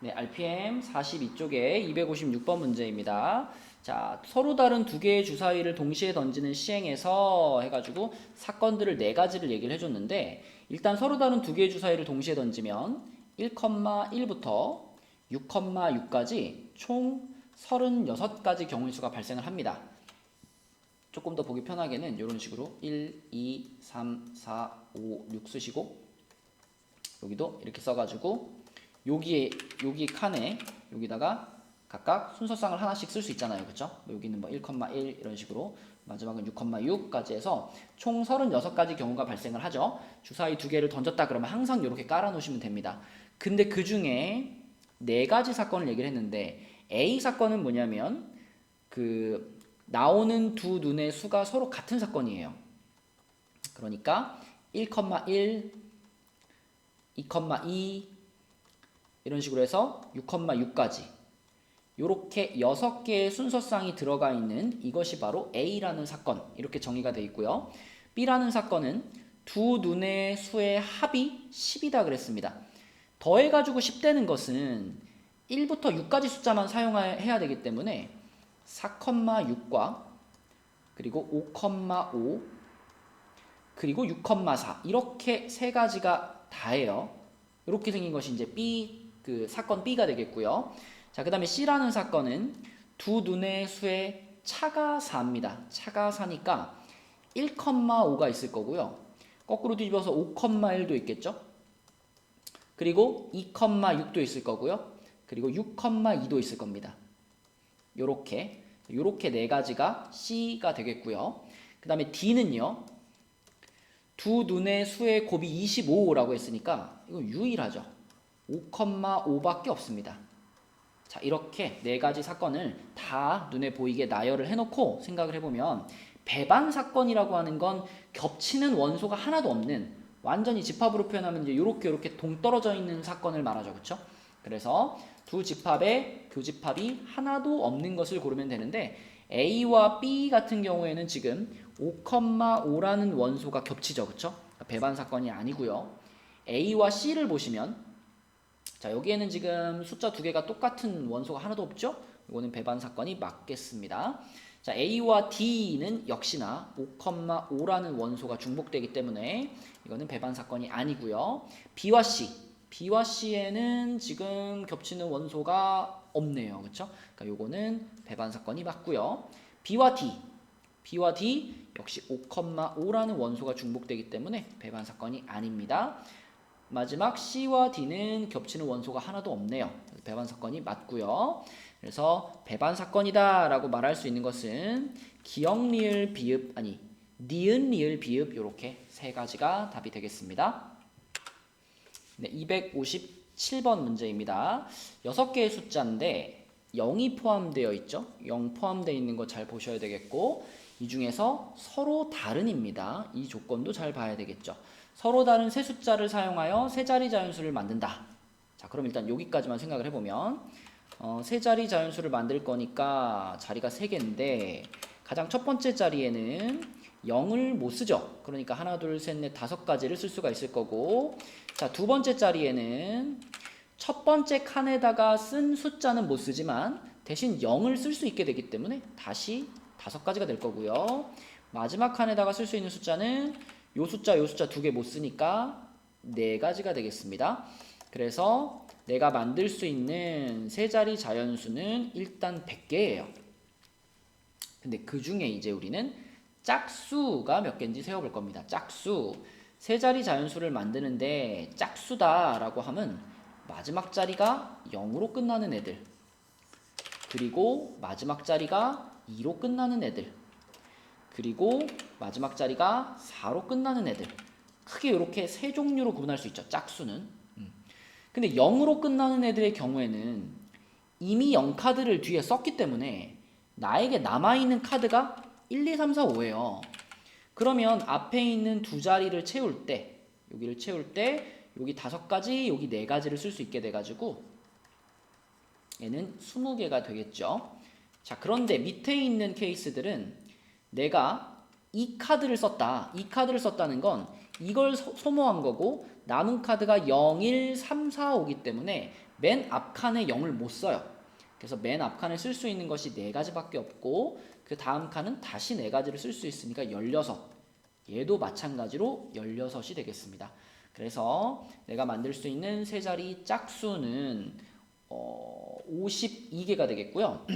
네, RPM 42쪽에 256번 문제입니다. 자, 서로 다른 두 개의 주사위를 동시에 던지는 시행에서 해가지고 사건들을 네 가지를 얘기를 해줬는데, 일단 서로 다른 두 개의 주사위를 동시에 던지면 1,1부터 6,6까지 총 36가지 경우의 수가 발생을 합니다. 조금 더 보기 편하게는 이런 식으로 1, 2, 3, 4, 5, 6 쓰시고, 여기도 이렇게 써가지고 여기 칸에 여기다가 각각 순서상을 하나씩 쓸 수 있잖아요. 그쵸? 여기는 뭐 1,1 이런 식으로, 마지막은 6,6까지 해서 총 36가지 경우가 발생을 하죠. 주사위 두 개를 던졌다 그러면 항상 이렇게 깔아 놓으시면 됩니다. 근데 그 중에 네 가지 사건을 얘기를 했는데, A 사건은 뭐냐면 그 나오는 두 눈의 수가 서로 같은 사건이에요. 그러니까 1,1, 2,2 이런 식으로 해서 6,6까지 이렇게 6개의 순서상이 들어가 있는 이것이 바로 A라는 사건, 이렇게 정의가 되어 있고요. B라는 사건은 두 눈의 수의 합이 10이다 그랬습니다. 더해가지고 10 되는 것은 1부터 6까지 숫자만 사용해야 되기 때문에 4,6과 그리고 5,5 그리고 6,4 이렇게 세 가지가 다예요. 이렇게 생긴 것이 이제 B, 그 사건 B가 되겠고요. 자, 그 다음에 C라는 사건은 두 눈의 수의 차가 4입니다. 차가 4니까 1,5가 있을 거고요. 거꾸로 뒤집어서 5,1도 있겠죠. 그리고 2,6도 있을 거고요. 그리고 6,2도 있을 겁니다. 요렇게 네 가지가 C가 되겠고요. 그 다음에 D는요. 두 눈의 수의 곱이 25라고 했으니까 이건 유일하죠. 5,5밖에 없습니다. 자, 이렇게 네 가지 사건을 다 눈에 보이게 나열을 해놓고 생각을 해보면, 배반 사건이라고 하는 건 겹치는 원소가 하나도 없는, 완전히 집합으로 표현하면 이제 이렇게 동떨어져 있는 사건을 말하죠. 그렇죠? 그래서 두 집합의 교집합이 하나도 없는 것을 고르면 되는데, A와 B 같은 경우에는 지금 5,5라는 원소가 겹치죠. 그렇죠? 배반 사건이 아니고요. A와 C를 보시면, 자, 여기에는 지금 숫자 두 개가 똑같은 원소가 하나도 없죠? 이거는 배반 사건이 맞겠습니다. 자, A와 D는 역시나 5,5라는 원소가 중복되기 때문에 이거는 배반 사건이 아니고요. B와 C에는 지금 겹치는 원소가 없네요. 그렇죠? 그러니까 요거는 배반 사건이 맞고요. B와 D 역시 5,5라는 원소가 중복되기 때문에 배반 사건이 아닙니다. 마지막 C와 D는 겹치는 원소가 하나도 없네요. 배반 사건이 맞고요. 그래서 배반 사건이다 라고 말할 수 있는 것은 기역, 리을, 비읍, 니은, 리을, 비읍 이렇게 세 가지가 답이 되겠습니다. 네, 257번 문제입니다. 6개의 숫자인데 0이 포함되어 있죠. 0 포함되어 있는 거 잘 보셔야 되겠고, 이 중에서 서로 다른입니다. 이 조건도 잘 봐야 되겠죠. 서로 다른 세 숫자를 사용하여 세 자리 자연수를 만든다. 자, 그럼 일단 여기까지만 생각을 해보면, 세 자리 자연수를 만들 거니까 자리가 3개인데 가장 첫 번째 자리에는 0을 못 쓰죠. 그러니까 하나, 둘, 셋, 넷, 5가지를 쓸 수가 있을 거고, 자, 두 번째 자리에는 첫 번째 칸에다가 쓴 숫자는 못 쓰지만 대신 0을 쓸 수 있게 되기 때문에 다시 5가지가 될 거고요. 마지막 칸에다가 쓸 수 있는 숫자는 요 숫자 두 개 못 쓰니까 4가지가 되겠습니다. 그래서 내가 만들 수 있는 세 자리 자연수는 일단 100개예요. 근데 그 중에 이제 우리는 짝수가 몇 개인지 세어볼 겁니다. 짝수. 세 자리 자연수를 만드는데 짝수다라고 하면 마지막 자리가 0으로 끝나는 애들, 그리고 마지막 자리가 2로 끝나는 애들, 그리고 마지막 자리가 4로 끝나는 애들, 크게 이렇게 세 종류로 구분할 수 있죠. 짝수는. 근데 0으로 끝나는 애들의 경우에는 이미 0카드를 뒤에 썼기 때문에 나에게 남아있는 카드가 1, 2, 3, 4, 5예요. 그러면 앞에 있는 두 자리를 채울 때, 여기를 채울 때 여기 5가지, 여기 4가지를 쓸 수 있게 돼가지고 얘는 20개가 되겠죠. 자, 그런데 밑에 있는 케이스들은 내가 이 카드를 썼다. 이 카드를 썼다는 건 이걸 소모한 거고 남은 카드가 0, 1, 3, 4, 5기 때문에 맨 앞칸에 0을 못 써요. 그래서 맨 앞칸에 쓸 수 있는 것이 4가지밖에 없고 그 다음 칸은 다시 4가지를 쓸 수 있으니까 16. 얘도 마찬가지로 16이 되겠습니다. 그래서 내가 만들 수 있는 세 자리 짝수는 52개가 되겠고요.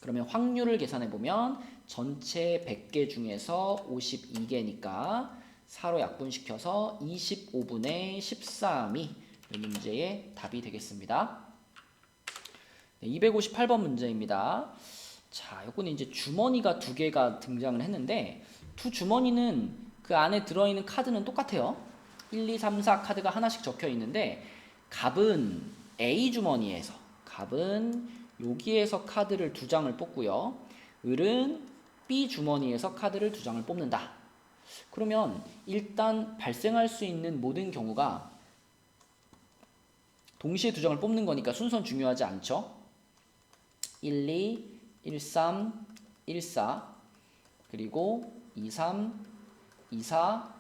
그러면 확률을 계산해 보면 전체 100개 중에서 52개니까 4로 약분시켜서 25분의 13이 이 문제의 답이 되겠습니다. 네, 258번 문제입니다. 자, 요거는 이제 주머니가 2개가 등장을 했는데 두 주머니는 그 안에 들어있는 카드는 똑같아요. 1, 2, 3, 4 카드가 하나씩 적혀 있는데 갑은 A 주머니에서 갑은 여기에서 카드를 2장을 뽑고요. 을은 B 주머니에서 카드를 2장을 뽑는다. 그러면 일단 발생할 수 있는 모든 경우가 동시에 2장을 뽑는 거니까 순서는 중요하지 않죠. 1, 2, 1, 3, 1, 4 그리고 2, 3, 2, 4,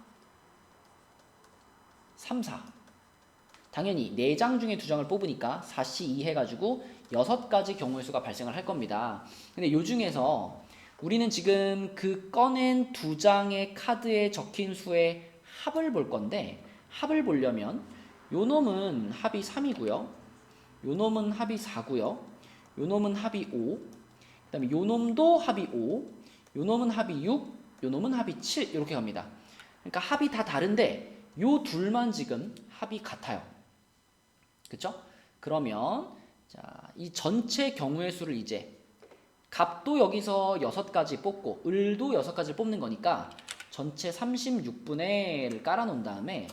3, 4 당연히 4장 중에 2장을 뽑으니까 4시 2 해가지고 6가지 경우의 수가 발생을 할 겁니다. 근데 요 중에서 우리는 지금 그 꺼낸 2장의 카드에 적힌 수의 합을 볼 건데 합을 보려면 요 놈은 합이 3이고요. 요 놈은 합이 4고요. 요 놈은 합이 5. 그 다음에 요 놈도 합이 5. 요 놈은 합이 6. 요 놈은 합이 7. 이렇게 갑니다. 그러니까 합이 다 다른데 요 둘만 지금 합이 같아요. 그쵸? 그러면 자, 이 전체 경우의 수를 이제 갑도 여기서 6가지 뽑고 을도 6가지를 뽑는 거니까 전체 36분의를 깔아 놓은 다음에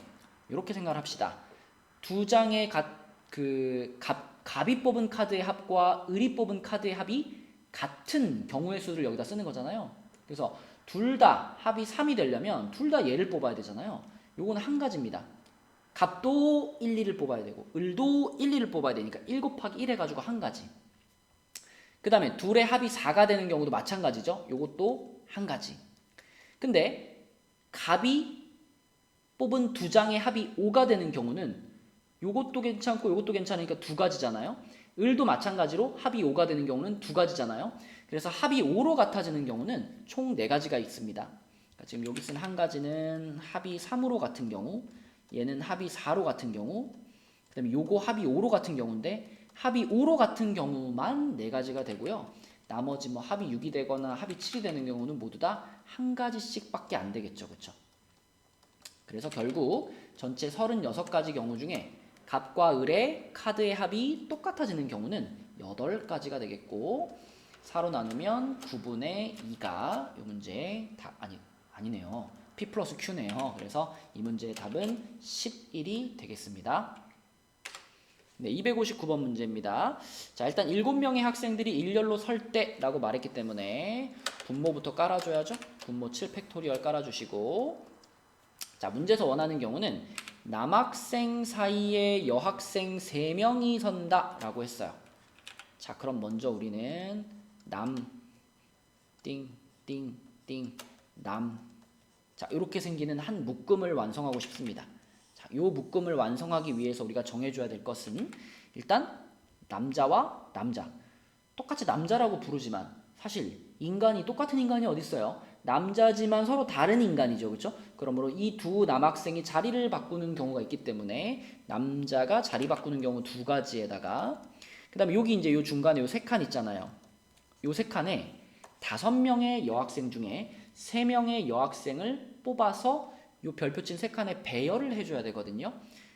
이렇게 생각을 합시다. 2장의 갑이 뽑은 카드의 합과 을이 뽑은 카드의 합이 같은 경우의 수를 여기다 쓰는 거잖아요. 그래서 둘 다 합이 3이 되려면 둘 다 얘를 뽑아야 되잖아요. 요거는 한 가지입니다. 갑도 1, 2를 뽑아야 되고 을도 1, 2를 뽑아야 되니까 1 곱하기 1 해가지고 한 가지. 그 다음에 둘의 합이 4가 되는 경우도 마찬가지죠. 요것도 한 가지. 근데 갑이 뽑은 2장의 합이 5가 되는 경우는 요것도 괜찮고 요것도 괜찮으니까 2가지잖아요. 을도 마찬가지로 합이 5가 되는 경우는 2가지잖아요. 그래서 합이 5로 같아지는 경우는 총 4가지가 있습니다. 그러니까 지금 여기 쓴 한 가지는 합이 3으로 같은 경우, 얘는 합이 4로 같은 경우, 그 다음에 요거 합이 5로 같은 경우인데 합이 5로 같은 경우만 4가지가 되고요. 나머지 뭐 합이 6이 되거나 합이 7이 되는 경우는 모두 다 한 가지씩 밖에 안 되겠죠. 그쵸? 그래서 결국 전체 36가지 경우 중에 갑과 을의 카드의 합이 똑같아지는 경우는 8가지가 되겠고 4로 나누면 9분의 2가 이 문제의 답, 아니네요. P 플러스 Q네요. 그래서 이 문제의 답은 11이 되겠습니다. 네, 259번 문제입니다. 자, 일단 7명의 학생들이 일렬로 설 때라고 말했기 때문에 분모부터 깔아줘야죠. 분모 7팩토리얼 깔아주시고 자, 문제에서 원하는 경우는 남학생 사이에 여학생 3명이 선다 라고 했어요. 자, 그럼 먼저 우리는 남 자, 이렇게 생기는 한 묶음을 완성하고 싶습니다. 자, 요 묶음을 완성하기 위해서 우리가 정해줘야 될 것은 일단 남자와 남자 똑같이 남자라고 부르지만 사실 인간이 똑같은 인간이 어디 있어요? 남자지만 서로 다른 인간이죠. 그렇죠? 그러므로 이 두 남학생이 자리를 바꾸는 경우가 있기 때문에 남자가 자리 바꾸는 경우 2가지에다가 그다음에 여기 이제 요 중간에 요 3칸 있잖아요. 요 3칸에 5명의 여학생 중에 3명의 여학생을 뽑아서 요 별표친 3칸에 배열을 해줘야 되거든요.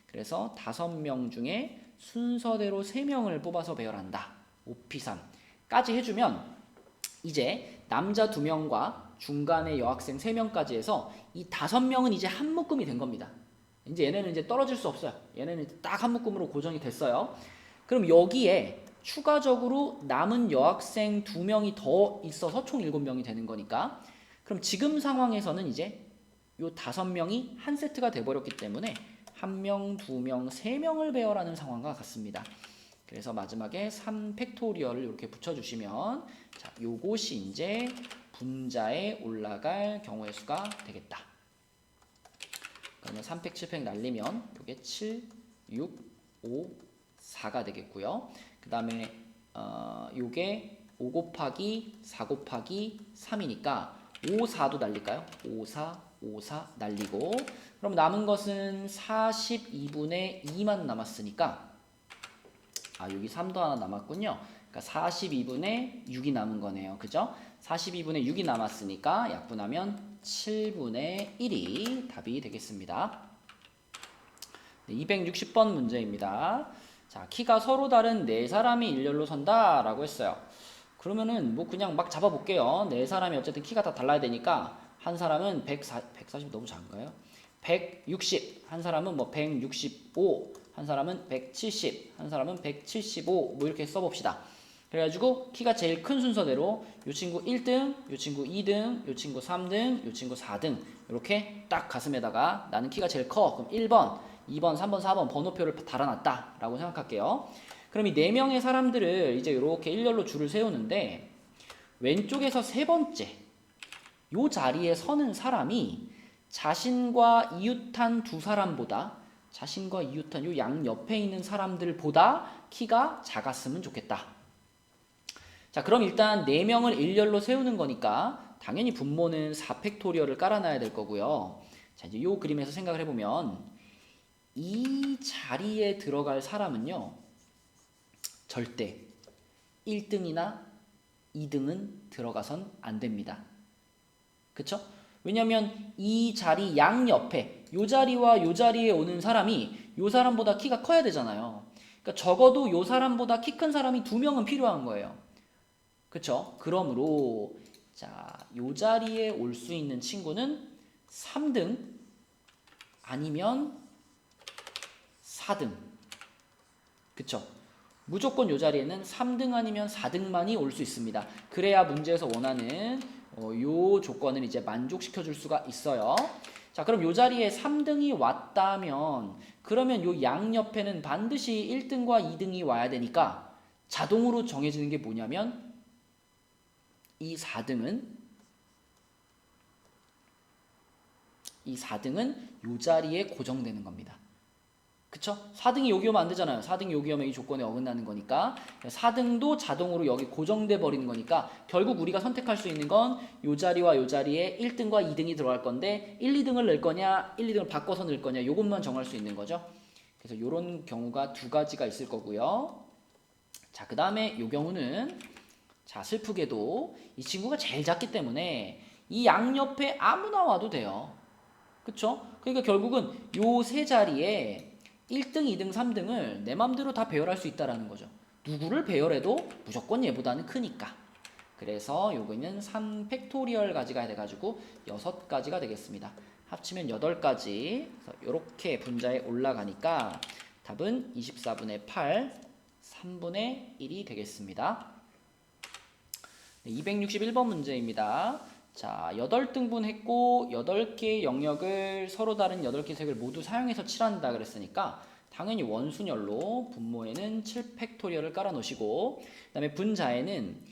그래서 5명 중에 순서대로 3명을 뽑아서 배열한다. 5P3까지 해주면 이제 남자 2명과 중간에 여학생 3명까지 해서 이 5명은 이제 한 묶음이 된 겁니다. 이제 얘네는 이제 떨어질 수 없어요. 얘네는 딱 한 묶음으로 고정이 됐어요. 그럼 여기에 추가적으로 남은 여학생 2명이 더 있어서 총 7명이 되는 거니까 그럼 지금 상황에서는 이제 요 5명이 한 세트가 돼버렸기 때문에 1명, 2명, 3명을 배열하는 상황과 같습니다. 그래서 마지막에 3팩토리얼을 이렇게 붙여주시면 자, 요것이 이제 분자에 올라갈 경우의 수가 되겠다. 그러면 3팩, 7팩 날리면 요게 7, 6, 5, 4가 되겠고요. 그 다음에 요게 5 곱하기 4 곱하기 3이니까 5, 4도 날릴까요? 5, 4, 5, 4 날리고 그럼 남은 것은 42분의 2만 남았으니까 여기 3도 하나 남았군요. 그러니까 42분의 6이 남은 거네요. 그죠? 42분의 6이 남았으니까 약분하면 7분의 1이 답이 되겠습니다. 네, 260번 문제입니다. 자, 키가 서로 다른 네 사람이 일렬로 선다 라고 했어요. 그러면은 뭐 그냥 막 잡아볼게요. 네 사람이 어쨌든 키가 다 달라야 되니까 한 사람은 140 너무 작은가요? 160, 한 사람은 뭐 165, 한 사람은 170, 한 사람은 175, 뭐 이렇게 써봅시다. 그래가지고 키가 제일 큰 순서대로 요 친구 1등, 요 친구 2등, 요 친구 3등, 요 친구 4등 이렇게 딱 가슴에다가 나는 키가 제일 커. 그럼 1번, 2번, 3번, 4번 번호표를 달아놨다 라고 생각할게요. 그럼 이 4명의 사람들을 이제 이렇게 일렬로 줄을 세우는데 왼쪽에서 세 번째 요 자리에 서는 사람이 자신과 이웃한 두 사람보다 자신과 이웃한 요 양 옆에 있는 사람들보다 키가 작았으면 좋겠다. 자, 그럼 일단 4명을 일렬로 세우는 거니까 당연히 분모는 4팩토리얼을 깔아놔야 될 거고요. 자, 이제 요 그림에서 생각을 해보면 이 자리에 들어갈 사람은요 절대 1등이나 2등은 들어가선 안 됩니다. 그쵸? 왜냐면 이 자리 양옆에 요 자리와 요 자리에 오는 사람이 요 사람보다 키가 커야 되잖아요. 그러니까 적어도 요 사람보다 키 큰 사람이 2명은 필요한 거예요. 그쵸? 그러므로 자, 요 자리에 올 수 있는 친구는 3등 아니면 4등. 그쵸? 무조건 요 자리에는 3등 아니면 4등만이 올 수 있습니다. 그래야 문제에서 원하는 요 조건을 이제 만족시켜 줄 수가 있어요. 자, 그럼 요 자리에 3등이 왔다면 그러면 요 양옆에는 반드시 1등과 2등이 와야 되니까 자동으로 정해지는 게 뭐냐면 이 4등은 요 자리에 고정되는 겁니다. 그쵸? 4등이 여기 오면 안 되잖아요. 4등이 여기 오면 이 조건에 어긋나는 거니까 4등도 자동으로 여기 고정돼 버리는 거니까 결국 우리가 선택할 수 있는 건 요 자리와 요 자리에 1등과 2등이 들어갈 건데 1, 2등을 넣을 거냐 1, 2등을 바꿔서 넣을 거냐 요것만 정할 수 있는 거죠. 그래서 요런 경우가 두 가지가 있을 거고요. 자, 그 다음에 요 경우는 자, 슬프게도 이 친구가 제일 작기 때문에 이 양옆에 아무나 와도 돼요. 그쵸? 그러니까 결국은 요 세 자리에 1등, 2등, 3등을 내 맘대로 다 배열할 수 있다라는 거죠. 누구를 배열해도 무조건 얘보다는 크니까. 그래서 요거는 3팩토리얼 가지가 돼가지고 6가지가 되겠습니다. 합치면 8가지. 이렇게 분자에 올라가니까 답은 24분의 8, 3분의 1이 되겠습니다. 네, 261번 문제입니다. 자, 8등분 했고 8개의 영역을 서로 다른 8개 색을 모두 사용해서 칠한다 그랬으니까 당연히 원순열로 분모에는 7팩토리얼을 깔아 놓으시고 그 다음에 분자에는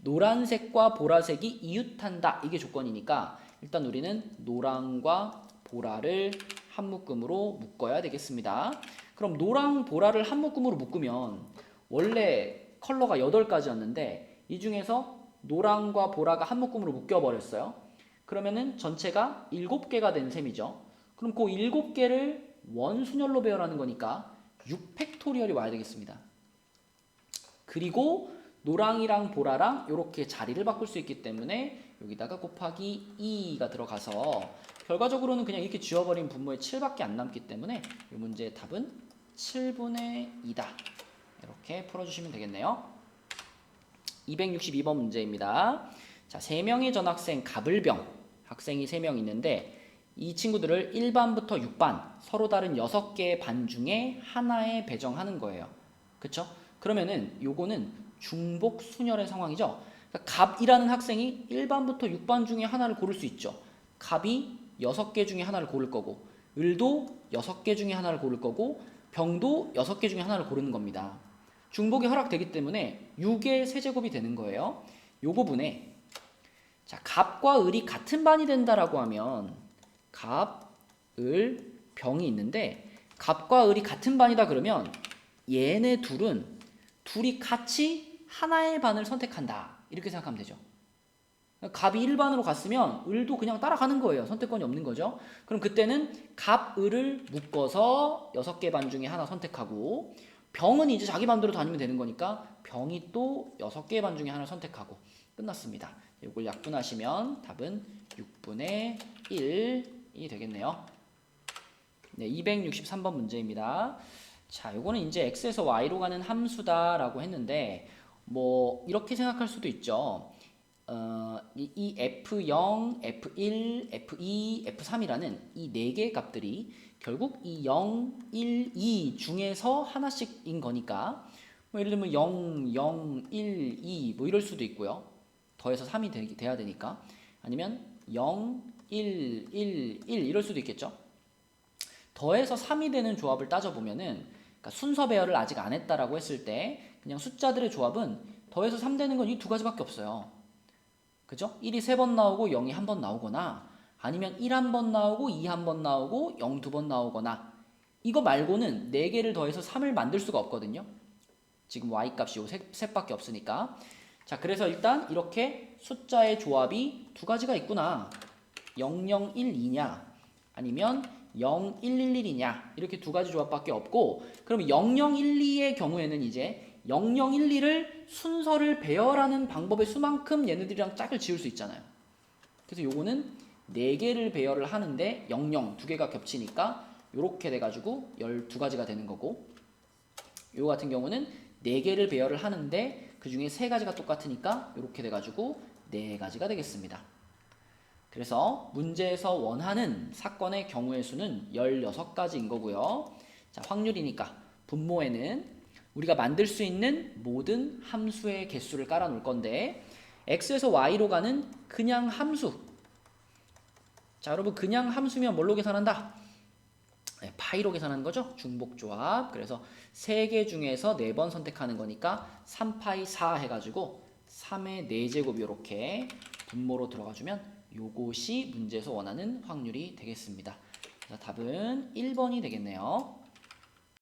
노란색과 보라색이 이웃한다 이게 조건이니까 일단 우리는 노랑과 보라를 한 묶음으로 묶어야 되겠습니다. 그럼 노랑 보라를 한 묶음으로 묶으면 원래 컬러가 8가지였는데 이 중에서 노랑과 보라가 한 묶음으로 묶여버렸어요. 그러면은 전체가 7개가 된 셈이죠. 그럼 그 7개를 원순열로 배열하는 거니까 6팩토리얼이 와야 되겠습니다. 그리고 노랑이랑 보라랑 이렇게 자리를 바꿀 수 있기 때문에 여기다가 곱하기 2가 들어가서 결과적으로는 그냥 이렇게 지워버린 분모에 7밖에 안 남기 때문에 이 문제의 답은 7분의 2다. 이렇게 풀어주시면 되겠네요. 262번 문제입니다. 자, 3명의 전학생 가불병 학생이 3명 있는데 이 친구들을 1반부터 6반 서로 다른 6개의 반 중에 하나에 배정하는 거예요. 그쵸? 그러면은 요거는 중복 순열의 상황이죠. 그러니까 갑이라는 학생이 1반부터 6반 중에 하나를 고를 수 있죠. 갑이 6개 중에 하나를 고를 거고 을도 6개 중에 하나를 고를 거고 병도 6개 중에 하나를 고르는 겁니다. 중복이 허락되기 때문에 6의 세제곱이 되는 거예요. 요 부분에 자, 갑과 을이 같은 반이 된다라고 하면 갑, 을, 병이 있는데 갑과 을이 같은 반이다 그러면 얘네 둘이 같이 하나의 반을 선택한다. 이렇게 생각하면 되죠. 갑이 1반으로 갔으면 을도 그냥 따라가는 거예요. 선택권이 없는 거죠. 그럼 그때는 갑, 을을 묶어서 6개 반 중에 하나 선택하고 병은 이제 자기 맘대로 다니면 되는 거니까 병이 또 6개 반 중에 하나 선택하고 끝났습니다. 이걸 약분하시면 답은 6분의 1이 되겠네요. 네, 263번 문제입니다. 자, 요거는 이제 x에서 y로 가는 함수다라고 했는데 뭐 이렇게 생각할 수도 있죠. 이 F0, F1, F2, F3이라는 이 4개의 값들이 결국 이 0, 1, 2 중에서 하나씩인 거니까 뭐 예를 들면 0, 0, 1, 2 뭐 이럴 수도 있고요. 더해서 3이 돼야 되니까 아니면 0, 1, 1, 1 이럴 수도 있겠죠. 더해서 3이 되는 조합을 따져보면은 그러니까 순서 배열을 아직 안 했다라고 했을 때 그냥 숫자들의 조합은 더해서 3 되는 건 이 두 가지밖에 없어요. 그죠? 1이 3번 나오고 0이 1번 나오거나 아니면 1 한 번 나오고 2 한 번 나오고 0 2번 나오거나 이거 말고는 4개를 더해서 3을 만들 수가 없거든요. 지금 y값이 요 셋밖에 없으니까. 자, 그래서 일단 이렇게 숫자의 조합이 두 가지가 있구나. 0, 0, 1, 2냐 아니면 0, 1, 1, 1이냐 이렇게 두 가지 조합밖에 없고 그럼 0, 0, 1, 2의 경우에는 이제 0, 0, 1, 2를 순서를 배열하는 방법의 수만큼 얘네들이랑 짝을 지을 수 있잖아요. 그래서 요거는 4개를 배열을 하는데 0, 0 두 개가 겹치니까 요렇게 돼가지고 12가지가 되는 거고 요 같은 경우는 4개를 배열을 하는데 그 중에 3가지가 똑같으니까 요렇게 돼가지고 4가지가 되겠습니다. 그래서 문제에서 원하는 사건의 경우의 수는 16가지인 거고요. 자, 확률이니까 분모에는 우리가 만들 수 있는 모든 함수의 개수를 깔아 놓을 건데 x에서 y로 가는 그냥 함수. 자, 여러분 그냥 함수면 뭘로 계산한다? 네, 파이로 계산하는 거죠. 중복조합. 그래서 3개 중에서 4번 선택하는 거니까 3파이 4 해가지고 3의 4제곱 이렇게 분모로 들어가주면 요것이 문제에서 원하는 확률이 되겠습니다. 그래서 답은 1번이 되겠네요.